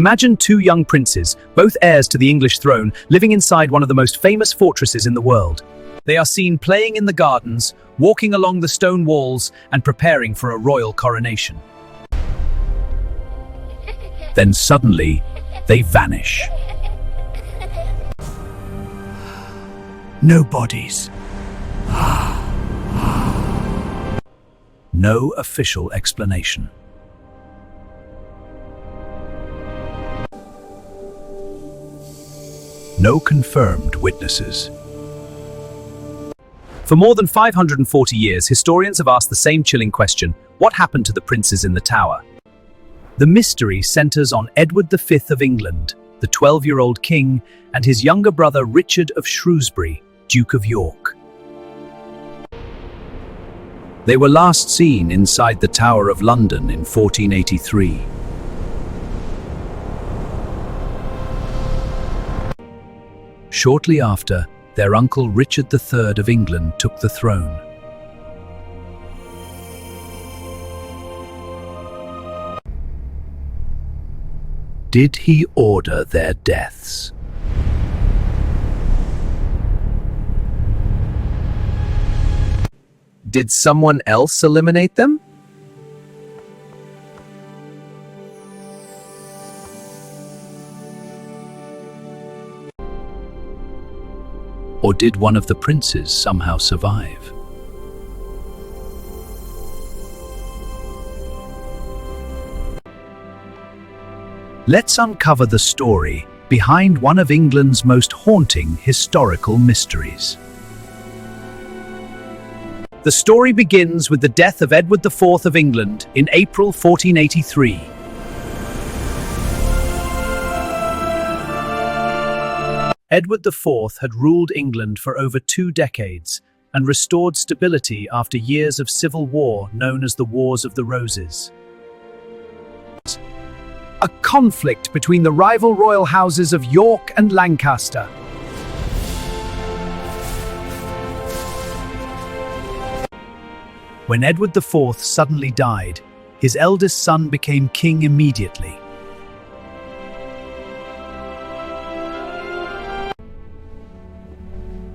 Imagine two young princes, both heirs to the English throne, living inside one of the most famous fortresses in the world. They are seen playing in the gardens, walking along the stone walls, and preparing for a royal coronation. Then suddenly, they vanish. No bodies. No official explanation. No confirmed witnesses. For more than 540 years, historians have asked the same chilling question: what happened to the princes in the tower? The mystery centers on Edward V of England, the 12-year-old king, and his younger brother Richard of Shrewsbury, Duke of York. They were last seen inside the Tower of London in 1483. Shortly after, their uncle Richard III of England took the throne. Did he order their deaths? Did someone else eliminate them? Or did one of the princes somehow survive? Let's uncover the story behind one of England's most haunting historical mysteries. The story begins with the death of Edward IV of England in April 1483. Edward IV had ruled England for over 2 decades and restored stability after years of civil war known as the Wars of the Roses. A conflict between the rival royal houses of York and Lancaster. When Edward IV suddenly died, his eldest son became king immediately.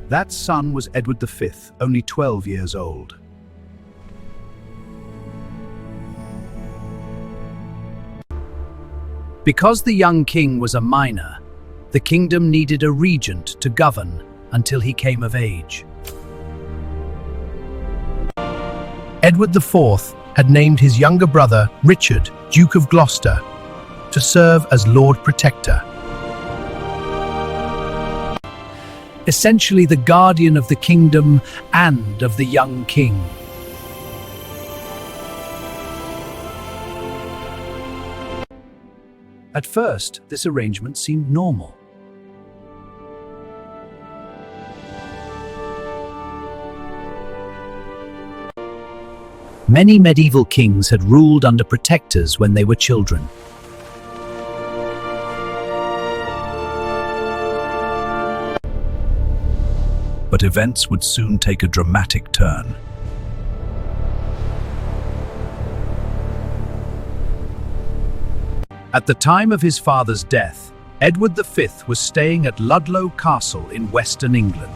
That son was Edward V, only 12 years old. Because the young king was a minor, the kingdom needed a regent to govern until he came of age. Edward IV had named his younger brother, Richard, Duke of Gloucester, to serve as Lord Protector. Essentially the guardian of the kingdom and of the young king. At first, this arrangement seemed normal. Many medieval kings had ruled under protectors when they were children. But events would soon take a dramatic turn. At the time of his father's death, Edward V was staying at Ludlow Castle in Western England.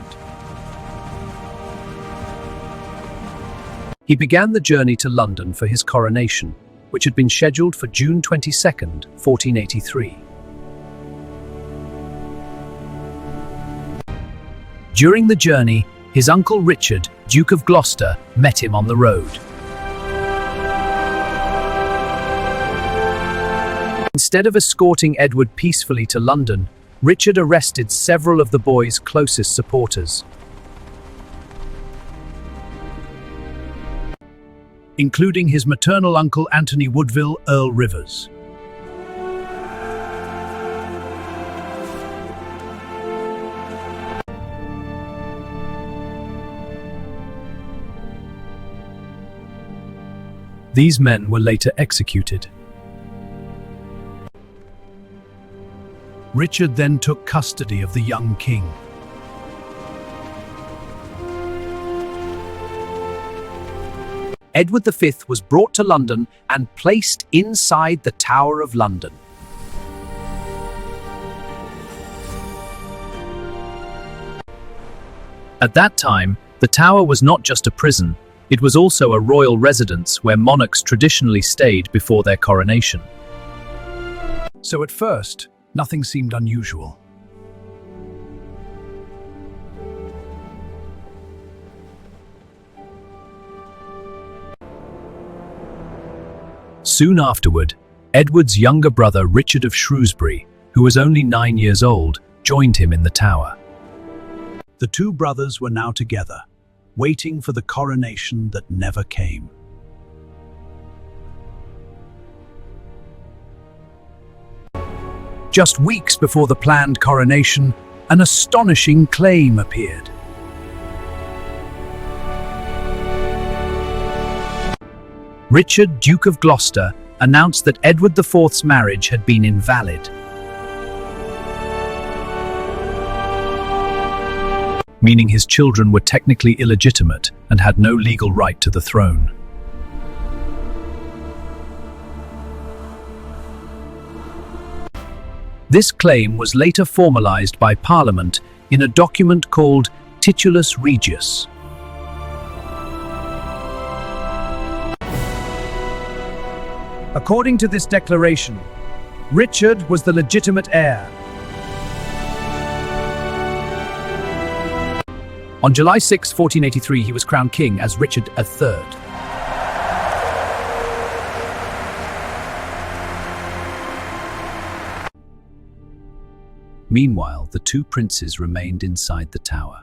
He began the journey to London for his coronation, which had been scheduled for June 22nd, 1483. During the journey, his uncle Richard, Duke of Gloucester, met him on the road. Instead of escorting Edward peacefully to London, Richard arrested several of the boy's closest supporters, including his maternal uncle Anthony Woodville, Earl Rivers. These men were later executed. Richard then took custody of the young king. Edward V was brought to London and placed inside the Tower of London. At that time, the Tower was not just a prison, it was also a royal residence where monarchs traditionally stayed before their coronation. So at first, nothing seemed unusual. Soon afterward, Edward's younger brother Richard of Shrewsbury, who was only 9 years old, joined him in the Tower. The two brothers were now together, waiting for the coronation that never came. Just weeks before the planned coronation, an astonishing claim appeared. Richard, Duke of Gloucester, announced that Edward IV's marriage had been invalid, meaning his children were technically illegitimate and had no legal right to the throne. This claim was later formalized by Parliament in a document called Titulus Regius. According to this declaration, Richard was the legitimate heir. On July 6, 1483, he was crowned king as Richard III. Meanwhile, the two princes remained inside the Tower.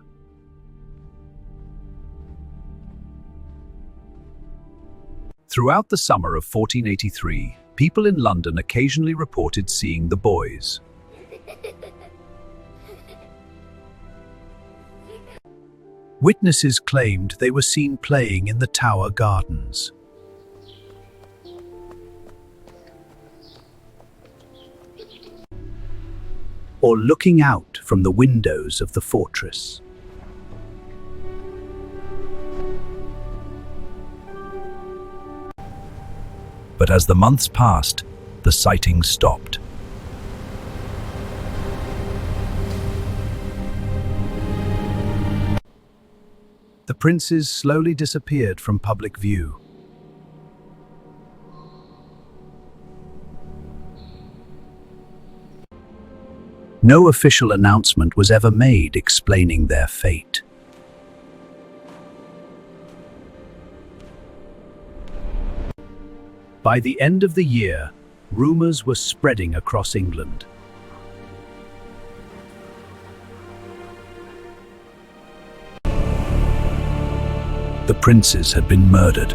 Throughout the summer of 1483, people in London occasionally reported seeing the boys. Witnesses claimed they were seen playing in the Tower gardens. Or looking out from the windows of the fortress. But as the months passed, the sightings stopped. The princes slowly disappeared from public view. No official announcement was ever made explaining their fate. By the end of the year, rumors were spreading across England. The princes had been murdered.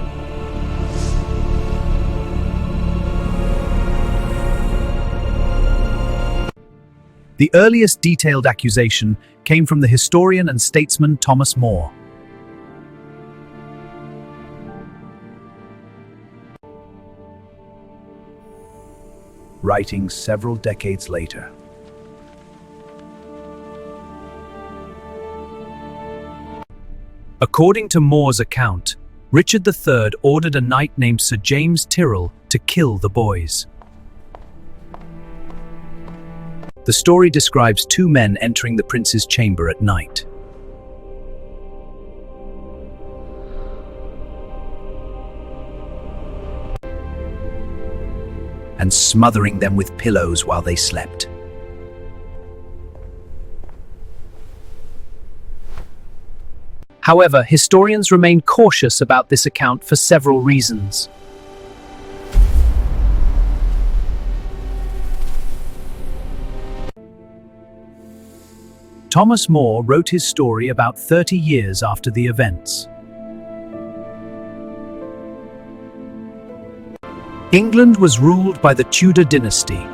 The earliest detailed accusation came from the historian and statesman Thomas More. Writing several decades later. According to More's account, Richard III ordered a knight named Sir James Tyrrell to kill the boys. The story describes two men entering the prince's chamber at night. And smothering them with pillows while they slept. However, historians remain cautious about this account for several reasons. Thomas More wrote his story about 30 years after the events. England was ruled by the Tudor dynasty.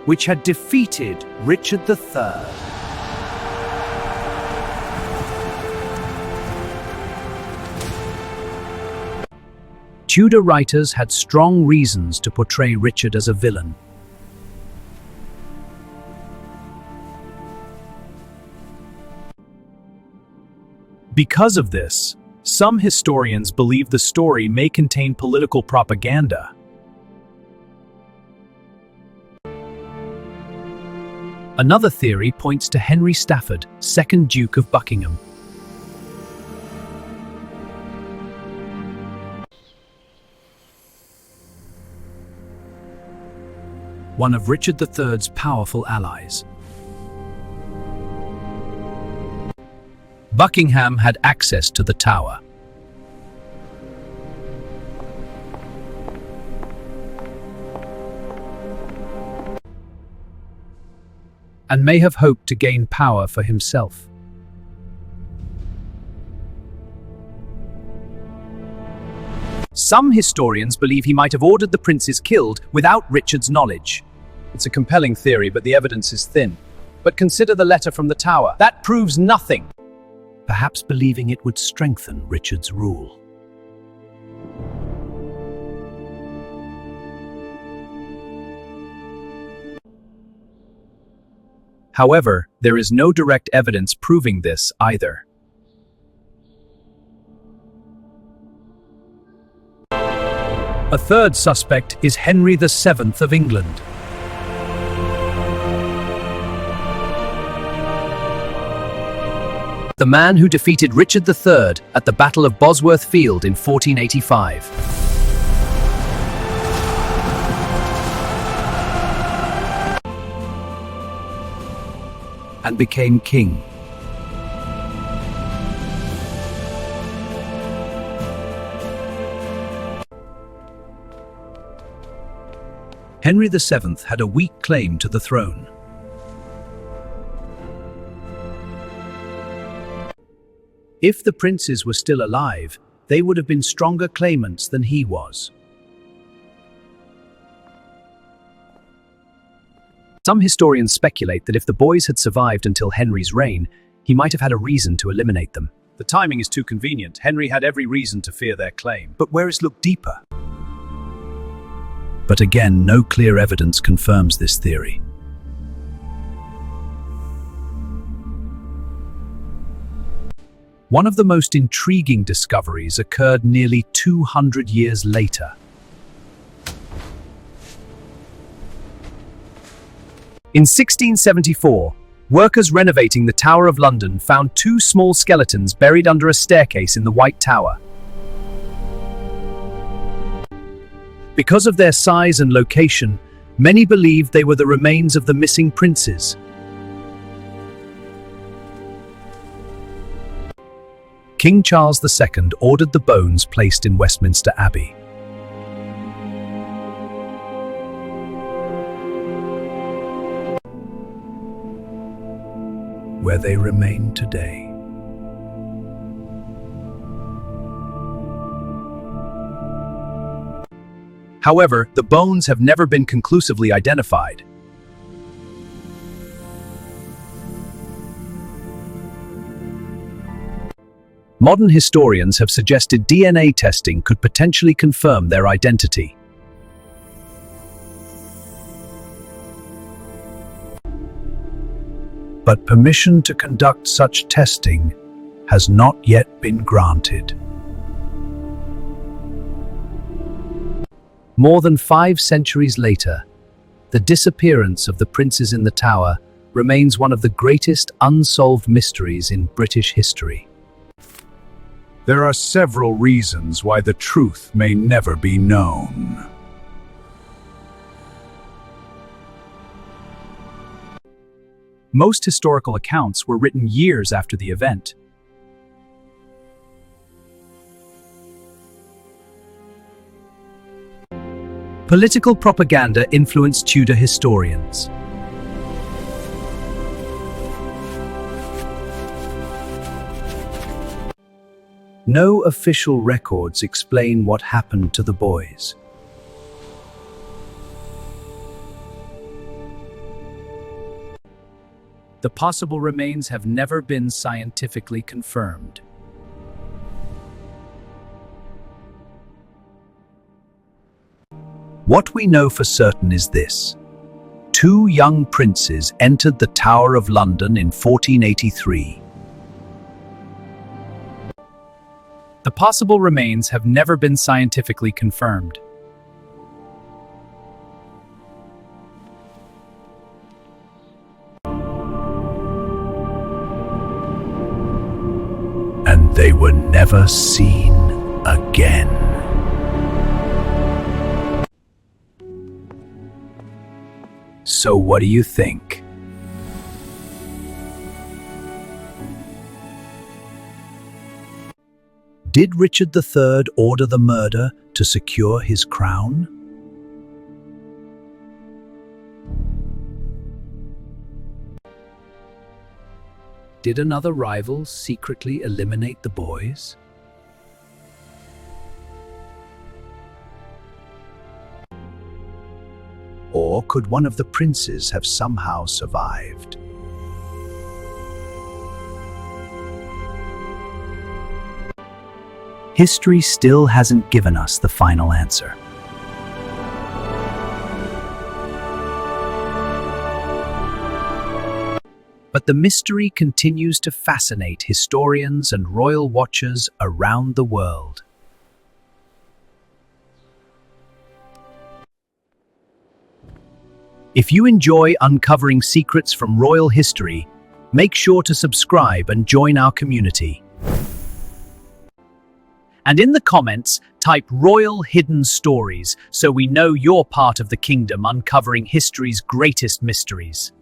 Which had defeated Richard III. Tudor writers had strong reasons to portray Richard as a villain. Because of this, some historians believe the story may contain political propaganda. Another theory points to Henry Stafford, 2nd Duke of Buckingham. One of Richard III's powerful allies. Buckingham had access to the tower. And may have hoped to gain power for himself. Some historians believe he might have ordered the princes killed without Richard's knowledge. It's a compelling theory, but the evidence is thin. But consider the letter from the tower. That proves nothing. Perhaps believing it would strengthen Richard's rule. However, there is no direct evidence proving this either. A third suspect is Henry VII of England. The man who defeated Richard III at the Battle of Bosworth Field in 1485. And became king. Henry VII had a weak claim to the throne. If the princes were still alive, they would have been stronger claimants than he was. Some historians speculate that if the boys had survived until Henry's reign, he might have had a reason to eliminate them. The timing is too convenient. Henry had every reason to fear their claim. But whereas look deeper. But again, no clear evidence confirms this theory. One of the most intriguing discoveries occurred nearly 200 years later. In 1674, workers renovating the Tower of London found two small skeletons buried under a staircase in the White Tower. Because of their size and location, many believed they were the remains of the missing princes. King Charles II ordered the bones placed in Westminster Abbey. Where they remain today. However, the bones have never been conclusively identified. Modern historians have suggested DNA testing could potentially confirm their identity. But permission to conduct such testing has not yet been granted. More than 5 centuries later, the disappearance of the princes in the Tower remains one of the greatest unsolved mysteries in British history. There are several reasons why the truth may never be known. Most historical accounts were written years after the event. Political propaganda influenced Tudor historians. No official records explain what happened to the boys. The possible remains have never been scientifically confirmed. What we know for certain is this: 2 young princes entered the Tower of London in 1483. The possible remains have never been scientifically confirmed. were never seen again. So what do you think? Did Richard III order the murder to secure his crown? Did another rival secretly eliminate the boys? Or could one of the princes have somehow survived? History still hasn't given us the final answer. But the mystery continues to fascinate historians and royal watchers around the world. If you enjoy uncovering secrets from royal history, make sure to subscribe and join our community. And in the comments, type Royal Hidden Stories so we know you're part of the kingdom uncovering history's greatest mysteries.